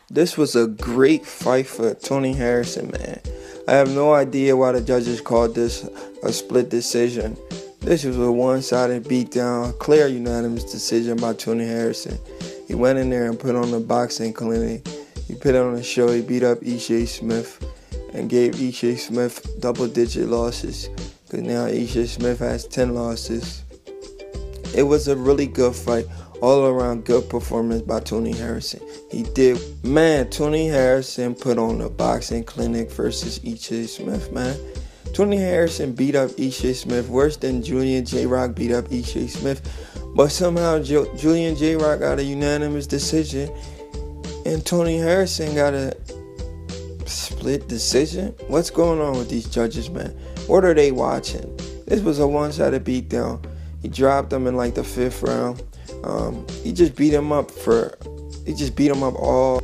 This was a great fight for Tony Harrison, man. I have no idea why the judges called this a split decision. This was a one-sided beatdown, clear unanimous decision by Tony Harrison. He went in there and put on a boxing clinic. He put on a show. He beat up Ishe Smith and gave Ishe Smith double-digit losses, because now Ishe Smith has 10 losses. It was a really good fight. All around good performance by Tony Harrison. He did. Man, Tony Harrison put on a boxing clinic versus Ishe Smith, man. Tony Harrison beat up Ishe Smith worse than Julian J. Rock beat up Ishe Smith. But somehow Julian J. Rock got a unanimous decision and Tony Harrison got a split decision. What's going on with these judges, man? What are they watching? This was a one-sided beatdown. He dropped him in like the 5th round. He just beat him up all.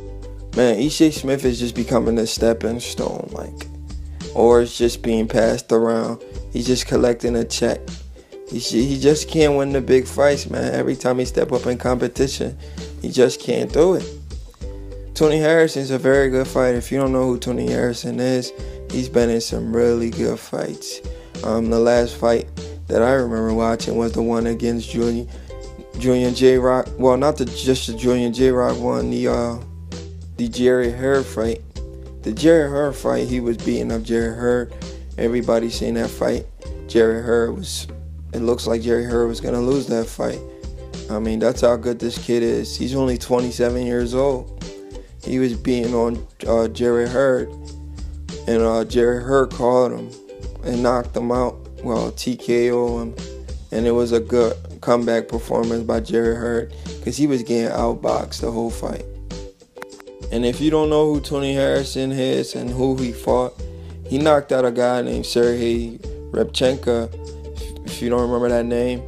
Man, Ishe Smith is just becoming a stepping stone, or it's just being passed around. He's just collecting a check. He just can't win the big fights, man. Every time he step up in competition, he just can't do it. Tony Harrison's a very good fighter. If you don't know who Tony Harrison is, he's been in some really good fights. The last fight that I remember watching was the one against Julian J. Rock. Well, not just the Julian J. Rock one, the Jerry Hurd fight. The Jerry Hurd fight, he was beating up Jerry Hurd. Everybody seen that fight. It looks like Jerry Hurd was going to lose that fight. I mean, that's how good this kid is. He's only 27 years old. He was beating on Jerry Hurd. And Jerry Hurd called him and knocked him out. Well, TKO him. And it was a good comeback performance by Jerry Hurd, because he was getting outboxed the whole fight. And if you don't know who Tony Harrison is and who he fought, he knocked out a guy named Sergey Repchenko. If you don't remember that name,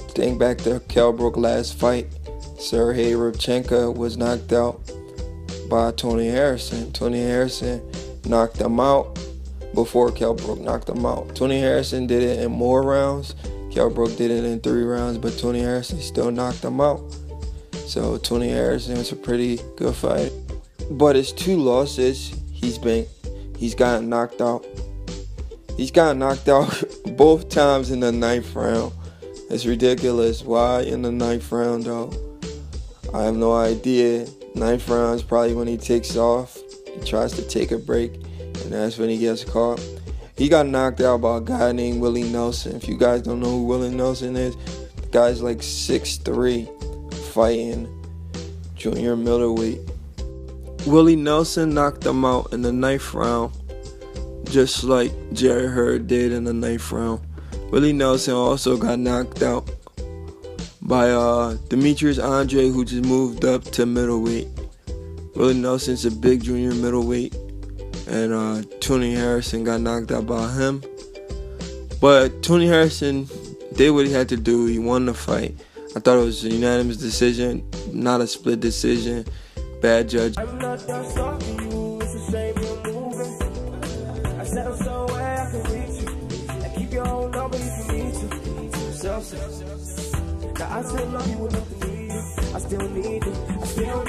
think back to Kell Brook last fight. Sergey Repchenko was knocked out by Tony Harrison. Tony Harrison knocked him out before Kell Brook knocked him out. Tony Harrison did it in more rounds. Kell Brook did it in 3 rounds, but Tony Harrison still knocked him out. So Tony Harrison was a pretty good fighter. But his 2 losses, he's gotten knocked out. He's gotten knocked out both times in the 9th round. It's ridiculous. Why in the 9th round, though? I have no idea. 9th round is probably when he takes off. He tries to take a break, and that's when he gets caught. He got knocked out by a guy named Willie Nelson. If you guys don't know who Willie Nelson is, the guy's like 6'3", fighting junior middleweight. Willie Nelson knocked him out in the 9th round, just like Jerry Hurd did in the 9th round. Willie Nelson also got knocked out by Demetrius Andre, who just moved up to middleweight. Willie Nelson's a big junior middleweight. And Tony Harrison got knocked out by him. But Tony Harrison did what he had to do. He won the fight. I thought it was a unanimous decision, not a split decision. Bad judge. I'm not done stalking you. It's a shame you're moving. I said I'm somewhere I can reach you. And keep your own number if you need to. Self-self. Now I still love you enough to need you. I still need you. I still need you.